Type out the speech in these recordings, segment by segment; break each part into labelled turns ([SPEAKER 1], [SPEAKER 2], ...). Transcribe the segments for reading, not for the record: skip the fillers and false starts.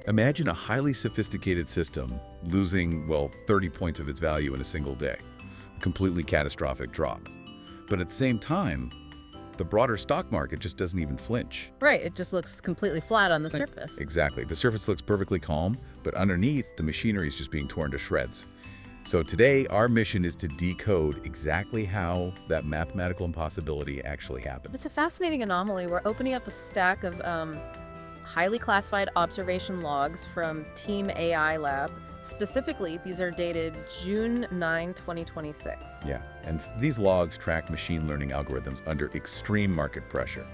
[SPEAKER 1] Imagine a highly sophisticated system losing, well, 30 points of its value in a single day. A completely catastrophic drop. But at the same time, the broader stock market just doesn't even flinch.
[SPEAKER 2] Right, it just looks completely flat on the surface.
[SPEAKER 1] Exactly. The surface looks perfectly calm, but underneath, the machinery is just being torn to shreds. So today, our mission is to decode exactly how that mathematical impossibility actually happened.
[SPEAKER 2] It's a fascinating anomaly. We're opening up a stack of highly classified observation logs from Team AI Lab. Specifically, these are dated June 9, 2026.
[SPEAKER 1] Yeah, and these logs track machine learning algorithms under extreme market pressure.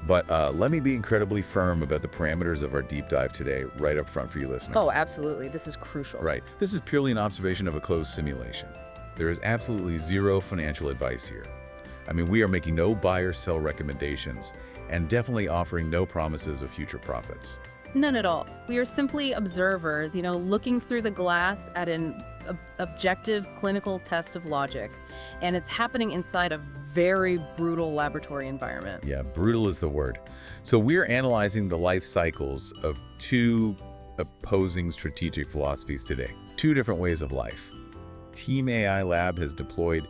[SPEAKER 1] But let me be incredibly firm about the parameters of our deep dive today, right up front for you listeners.
[SPEAKER 2] Oh, absolutely. This is crucial.
[SPEAKER 1] Right. This is purely an observation of a closed simulation. There is absolutely zero financial advice here. I mean, we are making no buy or sell recommendations and definitely offering no promises of future profits.
[SPEAKER 2] None at all. We are simply observers, looking through the glass at an objective clinical test of logic. And it's happening inside a very brutal laboratory environment.
[SPEAKER 1] Yeah, brutal is the word. So we're analyzing the life cycles of two opposing strategic philosophies today. Two different ways of life. Team AI Lab has deployed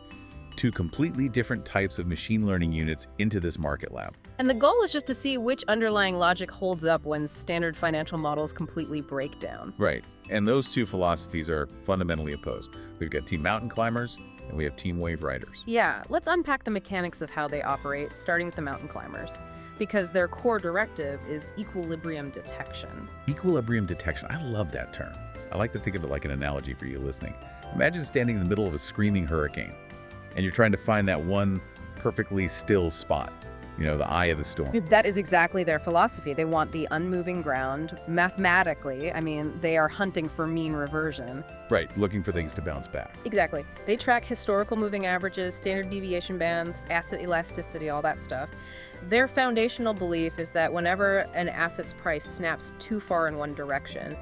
[SPEAKER 1] two completely different types of machine learning units into this market lab.
[SPEAKER 2] And the goal is just to see which underlying logic holds up when standard financial models completely break down.
[SPEAKER 1] Right. And those two philosophies are fundamentally opposed. We've got Team Mountain Climbers and we have Team Wave Riders.
[SPEAKER 2] Yeah, let's unpack the mechanics of how they operate, starting with the Mountain Climbers, because their core directive is equilibrium detection.
[SPEAKER 1] Equilibrium detection. I love that term. I like to think of it like an analogy for you listening. Imagine standing in the middle of a screaming hurricane and you're trying to find that one perfectly still spot. The eye of the storm.
[SPEAKER 2] That is exactly their philosophy. They want the unmoving ground. Mathematically, they are hunting for mean reversion.
[SPEAKER 1] Right, looking for things to bounce back.
[SPEAKER 2] Exactly. They track historical moving averages, standard deviation bands, asset elasticity, all that stuff. Their foundational belief is that whenever an asset's price snaps too far in one direction,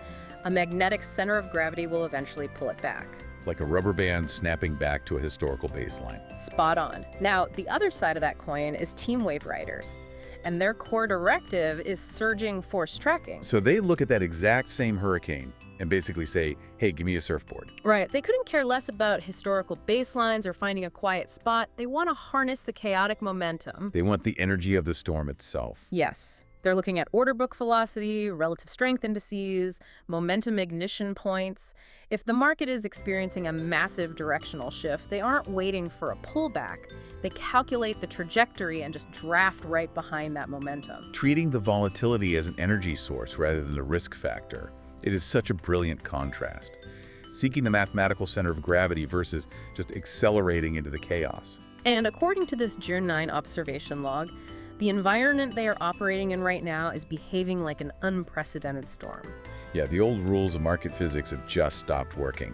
[SPEAKER 2] a magnetic center of gravity will eventually pull it back.
[SPEAKER 1] Like a rubber band snapping back to a historical baseline.
[SPEAKER 2] Spot on. Now, the other side of that coin is Team Wave Riders, and their core directive is surging force tracking.
[SPEAKER 1] So they look at that exact same hurricane and basically say, hey, give me a surfboard.
[SPEAKER 2] Right. They couldn't care less about historical baselines or finding a quiet spot. They want to harness the chaotic momentum.
[SPEAKER 1] They want the energy of the storm itself.
[SPEAKER 2] Yes. They're looking at order book velocity, relative strength indices, momentum ignition points. If the market is experiencing a massive directional shift, they aren't waiting for a pullback. They calculate the trajectory and just draft right behind that momentum.
[SPEAKER 1] Treating the volatility as an energy source rather than a risk factor. It is such a brilliant contrast. Seeking the mathematical center of gravity versus just accelerating into the chaos.
[SPEAKER 2] And according to this June 9 observation log, the environment they are operating in right now is behaving like an unprecedented storm.
[SPEAKER 1] Yeah, the old rules of market physics have just stopped working.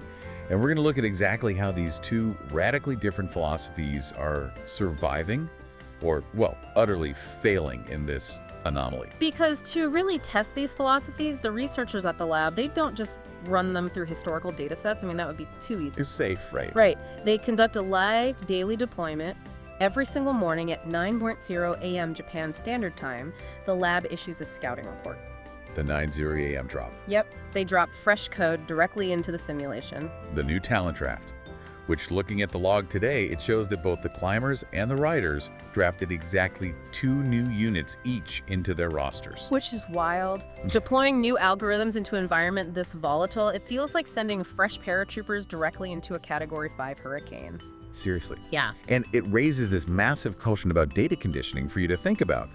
[SPEAKER 1] And we're going to look at exactly how these two radically different philosophies are surviving or, well, utterly failing in this anomaly.
[SPEAKER 2] Because to really test these philosophies, the researchers at the lab, they don't just run them through historical data sets. That would be too easy.
[SPEAKER 1] It's safe, right?
[SPEAKER 2] Right. They conduct a live daily deployment. Every single morning at 9:00 a.m. Japan Standard Time, the lab issues a scouting report.
[SPEAKER 1] The 9:00 a.m. drop.
[SPEAKER 2] Yep, they drop fresh code directly into the simulation.
[SPEAKER 1] The new talent draft, which looking at the log today, it shows that both the climbers and the riders drafted exactly 2 new units each into their rosters.
[SPEAKER 2] Which is wild. Deploying new algorithms into an environment this volatile, it feels like sending fresh paratroopers directly into a Category 5 hurricane.
[SPEAKER 1] Seriously.
[SPEAKER 2] Yeah.
[SPEAKER 1] And it raises this massive question about data conditioning for you to think about.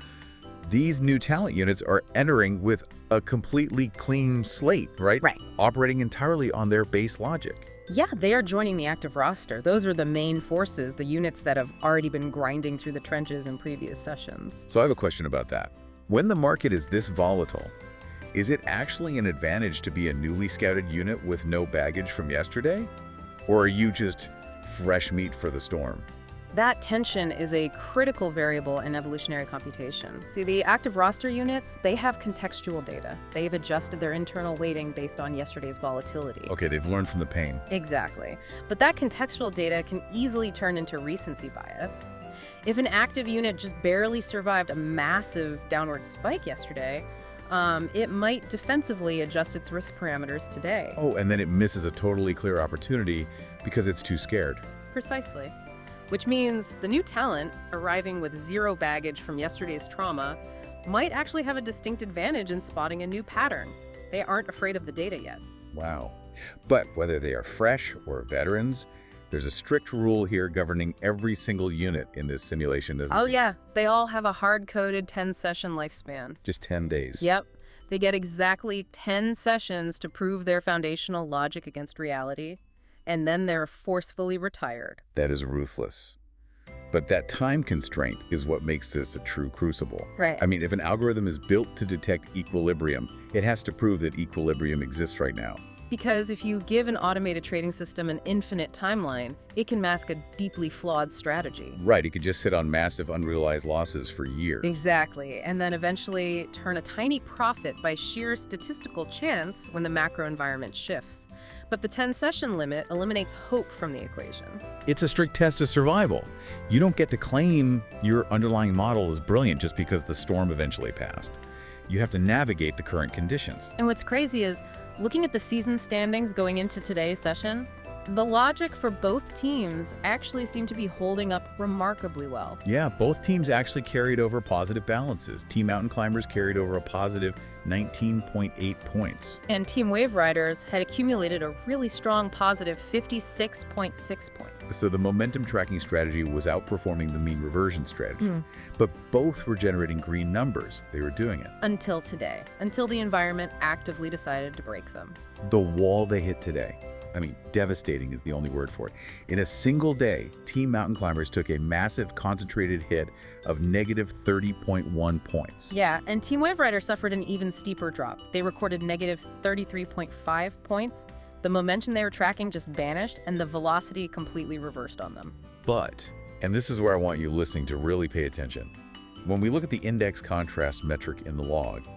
[SPEAKER 1] These new talent units are entering with a completely clean slate, right?
[SPEAKER 2] Right.
[SPEAKER 1] Operating entirely on their base logic.
[SPEAKER 2] Yeah, they are joining the active roster. Those are the main forces, the units that have already been grinding through the trenches in previous sessions.
[SPEAKER 1] So I have a question about that. When the market is this volatile, is it actually an advantage to be a newly scouted unit with no baggage from yesterday? Or are you just fresh meat for the storm?
[SPEAKER 2] That tension is a critical variable in evolutionary computation. See, the active roster units, they have contextual data. They've adjusted their internal weighting based on yesterday's volatility.
[SPEAKER 1] Okay, they've learned from the pain.
[SPEAKER 2] Exactly. But that contextual data can easily turn into recency bias. If an active unit just barely survived a massive downward spike yesterday, It might defensively adjust its risk parameters today.
[SPEAKER 1] Oh, and then it misses a totally clear opportunity because it's too scared.
[SPEAKER 2] Precisely. Which means the new talent, arriving with zero baggage from yesterday's trauma, might actually have a distinct advantage in spotting a new pattern. They aren't afraid of the data yet.
[SPEAKER 1] Wow. But whether they are fresh or veterans, there's a strict rule here governing every single unit in this simulation, isn't
[SPEAKER 2] Oh
[SPEAKER 1] there?
[SPEAKER 2] yeah, they all have a hard-coded 10-session lifespan.
[SPEAKER 1] Just 10 days.
[SPEAKER 2] Yep. They get exactly 10 sessions to prove their foundational logic against reality, and then they're forcefully retired.
[SPEAKER 1] That is ruthless. But that time constraint is what makes this a true crucible.
[SPEAKER 2] Right.
[SPEAKER 1] I mean, if an algorithm is built to detect equilibrium, it has to prove that equilibrium exists right now.
[SPEAKER 2] Because if you give an automated trading system an infinite timeline, it can mask a deeply flawed strategy.
[SPEAKER 1] Right, it could just sit on massive unrealized losses for years.
[SPEAKER 2] Exactly, and then eventually turn a tiny profit by sheer statistical chance when the macro environment shifts. But the 10-session limit eliminates hope from the equation.
[SPEAKER 1] It's a strict test of survival. You don't get to claim your underlying model is brilliant just because the storm eventually passed. You have to navigate the current conditions.
[SPEAKER 2] And what's crazy is, looking at the season standings going into today's session, the logic for both teams actually seem to be holding up remarkably well.
[SPEAKER 1] Yeah, both teams actually carried over positive balances. Team Mountain Climbers carried over a positive 19.8 points.
[SPEAKER 2] And Team Wave Riders had accumulated a really strong positive 56.6 points.
[SPEAKER 1] So the momentum tracking strategy was outperforming the mean reversion strategy. But both were generating green numbers. They were doing it.
[SPEAKER 2] Until today, until the environment actively decided to break them.
[SPEAKER 1] The wall they hit today. I mean, devastating is the only word for it. In a single day, Team Mountain Climbers took a massive concentrated hit of negative 30.1 points.
[SPEAKER 2] Yeah, and Team Wave Rider suffered an even steeper drop. They recorded negative 33.5 points. The momentum they were tracking just vanished, and the velocity completely reversed on them.
[SPEAKER 1] But, and this is where I want you listening to really pay attention, when we look at the index contrast metric in the log,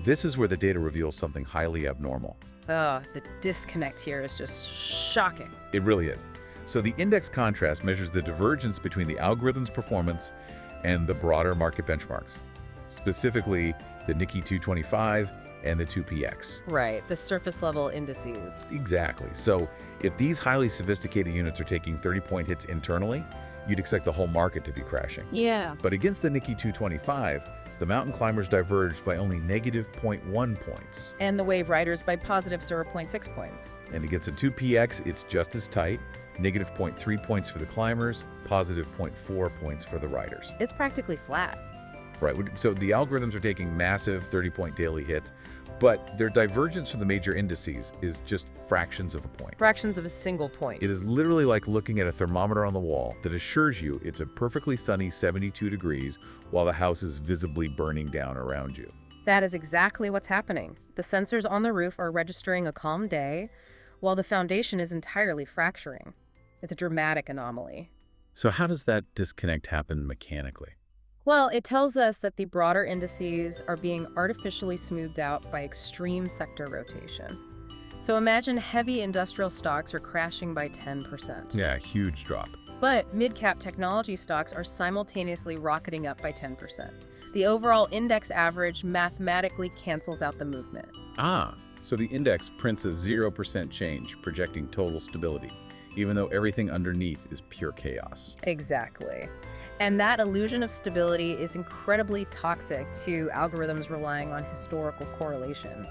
[SPEAKER 1] this is where the data reveals something highly abnormal.
[SPEAKER 2] The disconnect here is just shocking.
[SPEAKER 1] It really is. So the index contrast measures the divergence between the algorithm's performance and the broader market benchmarks, specifically the Nikkei 225 and the 2PX.
[SPEAKER 2] Right, the surface level indices.
[SPEAKER 1] Exactly. So if these highly sophisticated units are taking 30-point hits internally, you'd expect the whole market to be crashing.
[SPEAKER 2] Yeah.
[SPEAKER 1] But against the Nikkei 225, the mountain climbers diverged by only negative 0.1 points.
[SPEAKER 2] And the Wave Riders by positive 0.6 points.
[SPEAKER 1] And against the 2PX, it's just as tight, negative 0.3 points for the climbers, positive 0.4 points for the riders.
[SPEAKER 2] It's practically flat.
[SPEAKER 1] Right, so the algorithms are taking massive 30-point daily hits, but their divergence from the major indices is just fractions of a point.
[SPEAKER 2] Fractions of a single point.
[SPEAKER 1] It is literally like looking at a thermometer on the wall that assures you it's a perfectly sunny 72 degrees while the house is visibly burning down around you.
[SPEAKER 2] That is exactly what's happening. The sensors on the roof are registering a calm day, while the foundation is entirely fracturing. It's a dramatic anomaly.
[SPEAKER 1] So how does that disconnect happen mechanically?
[SPEAKER 2] Well, it tells us that the broader indices are being artificially smoothed out by extreme sector rotation. So imagine heavy industrial stocks are crashing by 10%.
[SPEAKER 1] Yeah, huge drop.
[SPEAKER 2] But mid-cap technology stocks are simultaneously rocketing up by 10%. The overall index average mathematically cancels out the movement.
[SPEAKER 1] So the index prints a 0% change, projecting total stability, even though everything underneath is pure chaos.
[SPEAKER 2] Exactly. And that illusion of stability is incredibly toxic to algorithms relying on historical correlation.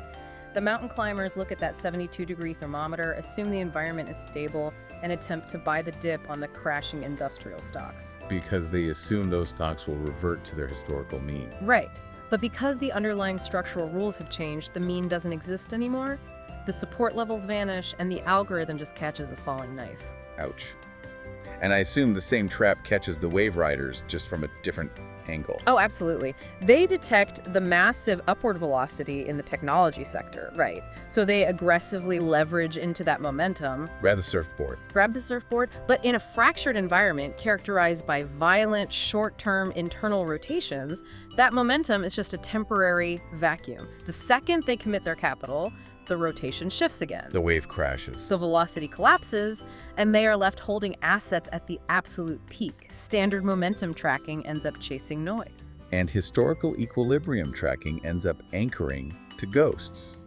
[SPEAKER 2] The mountain climbers look at that 72-degree thermometer, assume the environment is stable, and attempt to buy the dip on the crashing industrial stocks.
[SPEAKER 1] Because they assume those stocks will revert to their historical mean.
[SPEAKER 2] Right. But because the underlying structural rules have changed, the mean doesn't exist anymore, the support levels vanish, and the algorithm just catches a falling knife.
[SPEAKER 1] Ouch. And I assume the same trap catches the Wave Riders, just from a different angle.
[SPEAKER 2] Oh, absolutely. They detect the massive upward velocity in the technology sector, right? So they aggressively leverage into that momentum.
[SPEAKER 1] Grab the surfboard.
[SPEAKER 2] Grab the surfboard, but in a fractured environment characterized by violent, short-term internal rotations, that momentum is just a temporary vacuum. The second they commit their capital, the rotation shifts again.
[SPEAKER 1] The wave crashes.
[SPEAKER 2] So velocity collapses, and they are left holding assets at the absolute peak. Standard momentum tracking ends up chasing noise.
[SPEAKER 1] and historical equilibrium tracking ends up anchoring to ghosts.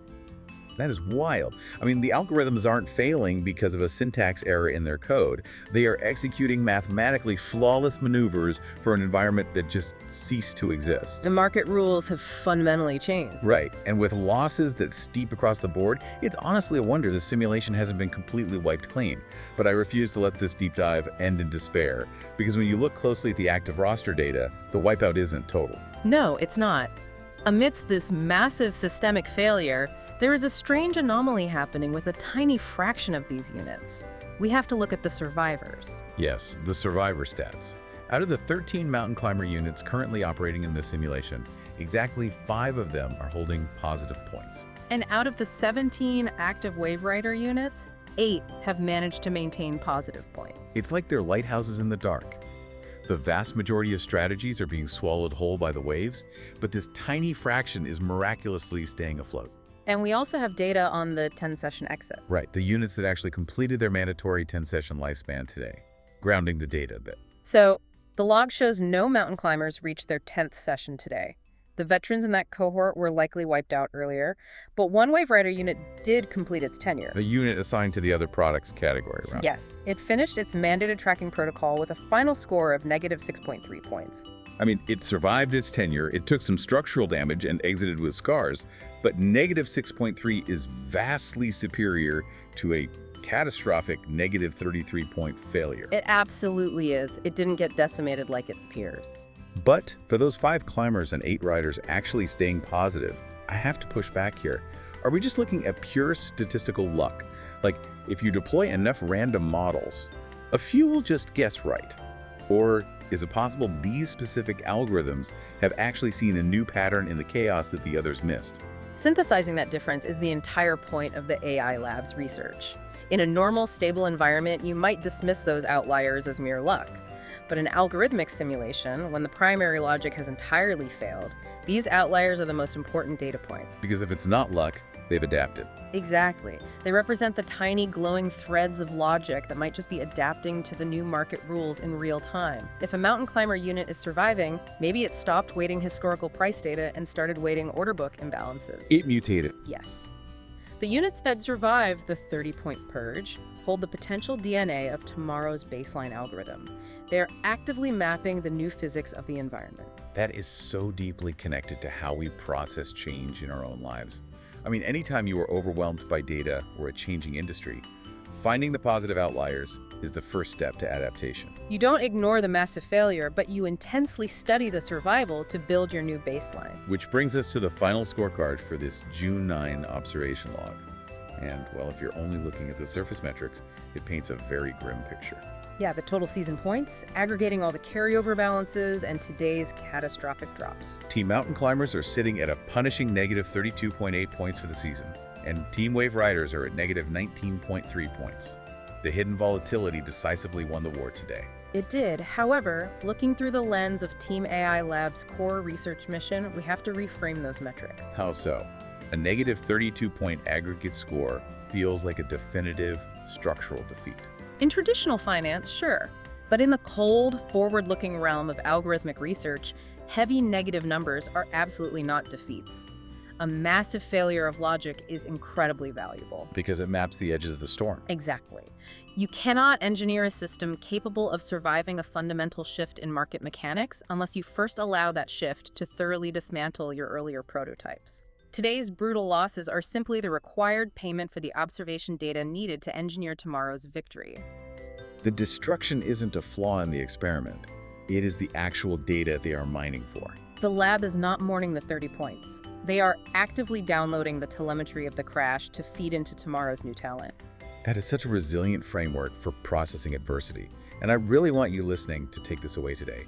[SPEAKER 1] That is wild. I mean, the algorithms aren't failing because of a syntax error in their code. They are executing mathematically flawless maneuvers for an environment that just ceased to exist.
[SPEAKER 2] The market rules have fundamentally changed.
[SPEAKER 1] Right, and with losses that steep across the board, it's honestly a wonder the simulation hasn't been completely wiped clean. But I refuse to let this deep dive end in despair, because when you look closely at the active roster data, the wipeout isn't total.
[SPEAKER 2] No, it's not. Amidst this massive systemic failure, there is a strange anomaly happening with a tiny fraction of these units. We have to look at the survivors.
[SPEAKER 1] Yes, the survivor stats. Out of the 13 mountain climber units currently operating in this simulation, exactly 5 of them are holding positive points.
[SPEAKER 2] And out of the 17 active Wave Rider units, 8 have managed to maintain positive points.
[SPEAKER 1] It's like they're lighthouses in the dark. The vast majority of strategies are being swallowed whole by the waves, but this tiny fraction is miraculously staying afloat.
[SPEAKER 2] And we also have data on the 10-session exit.
[SPEAKER 1] Right, the units that actually completed their mandatory 10-session lifespan today, grounding the data a bit.
[SPEAKER 2] So, the log shows no mountain climbers reached their 10th session today. The veterans in that cohort were likely wiped out earlier, but one Wave Rider unit did complete its tenure.
[SPEAKER 1] A unit assigned to the other products category, right?
[SPEAKER 2] Yes, it finished its mandated tracking protocol with a final score of negative 6.3 points.
[SPEAKER 1] I mean, it survived its tenure, it took some structural damage and exited with scars, but negative 6.3 is vastly superior to a catastrophic negative 33-point failure.
[SPEAKER 2] It absolutely is. It didn't get decimated like its peers.
[SPEAKER 1] But for those 5 climbers and 8 riders actually staying positive, I have to push back here. Are we just looking at pure statistical luck? Like, if you deploy enough random models, a few will just guess right. Or is it possible these specific algorithms have actually seen a new pattern in the chaos that the others missed?
[SPEAKER 2] Synthesizing that difference is the entire point of the AI Lab's research. In a normal, stable environment, you might dismiss those outliers as mere luck. But in algorithmic simulation, when the primary logic has entirely failed, these outliers are the most important data points.
[SPEAKER 1] Because if it's not luck, they've adapted.
[SPEAKER 2] Exactly. They represent the tiny glowing threads of logic that might just be adapting to the new market rules in real time. If a mountain climber unit is surviving, maybe it stopped weighting historical price data and started weighting order book imbalances.
[SPEAKER 1] It mutated.
[SPEAKER 2] Yes. The units that survive the 30-point purge hold the potential DNA of tomorrow's baseline algorithm. They are actively mapping the new physics of the environment.
[SPEAKER 1] That is so deeply connected to how we process change in our own lives. I mean, anytime you are overwhelmed by data or a changing industry, finding the positive outliers is the first step to adaptation.
[SPEAKER 2] You don't ignore the massive failure, but you intensely study the survival to build your new baseline.
[SPEAKER 1] Which brings us to the final scorecard for this June 9 observation log. And, well, if you're only looking at the surface metrics, it paints a very grim picture.
[SPEAKER 2] Yeah, the total season points, aggregating all the carryover balances, and today's catastrophic drops.
[SPEAKER 1] Team Mountain Climbers are sitting at a punishing negative 32.8 points for the season, and Team Wave Riders are at negative 19.3 points. The hidden volatility decisively won the war today.
[SPEAKER 2] It did. However, looking through the lens of Team AI Lab's core research mission, we have to reframe those metrics.
[SPEAKER 1] How so? A negative 32-point aggregate score feels like a definitive structural defeat.
[SPEAKER 2] In traditional finance, sure. But in the cold, forward-looking realm of algorithmic research, heavy negative numbers are absolutely not defeats. A massive failure of logic is incredibly valuable.
[SPEAKER 1] Because it maps the edges of the storm.
[SPEAKER 2] Exactly. You cannot engineer a system capable of surviving a fundamental shift in market mechanics unless you first allow that shift to thoroughly dismantle your earlier prototypes. Today's brutal losses are simply the required payment for the observation data needed to engineer tomorrow's victory.
[SPEAKER 1] The destruction isn't a flaw in the experiment. It is the actual data they are mining for.
[SPEAKER 2] The lab is not mourning the 30 points. They are actively downloading the telemetry of the crash to feed into tomorrow's new talent.
[SPEAKER 1] That is such a resilient framework for processing adversity, and I really want you listening to take this away today.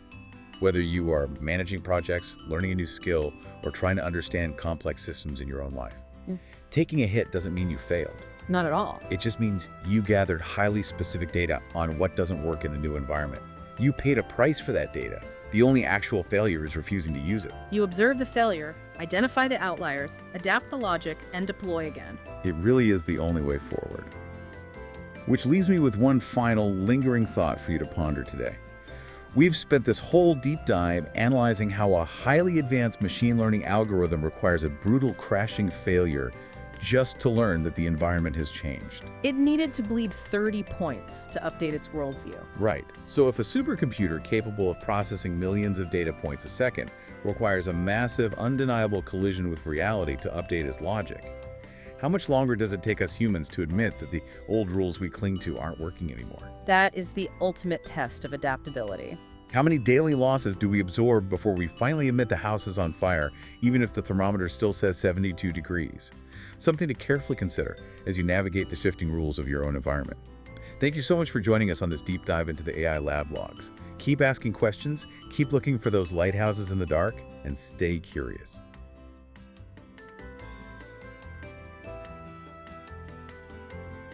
[SPEAKER 1] Whether you are managing projects, learning a new skill, or trying to understand complex systems in your own life, taking a hit doesn't mean you failed.
[SPEAKER 2] Not at all.
[SPEAKER 1] It just means you gathered highly specific data on what doesn't work in a new environment. You paid a price for that data. The only actual failure is refusing to use it.
[SPEAKER 2] You observe the failure, identify the outliers, adapt the logic, and deploy again.
[SPEAKER 1] It really is the only way forward. Which leaves me with one final lingering thought for you to ponder today. We've spent this whole deep dive analyzing how a highly advanced machine learning algorithm requires a brutal crashing failure just to learn that the environment has changed.
[SPEAKER 2] It needed to bleed 30 points to update its worldview.
[SPEAKER 1] Right. So if a supercomputer capable of processing millions of data points a second requires a massive, undeniable collision with reality to update its logic, how much longer does it take us humans to admit that the old rules we cling to aren't working anymore?
[SPEAKER 2] That is the ultimate test of adaptability.
[SPEAKER 1] How many daily losses do we absorb before we finally admit the house is on fire, even if the thermometer still says 72 degrees? Something to carefully consider as you navigate the shifting rules of your own environment. Thank you so much for joining us on this deep dive into the AI Lab logs. Keep asking questions, keep looking for those lighthouses in the dark, and stay curious.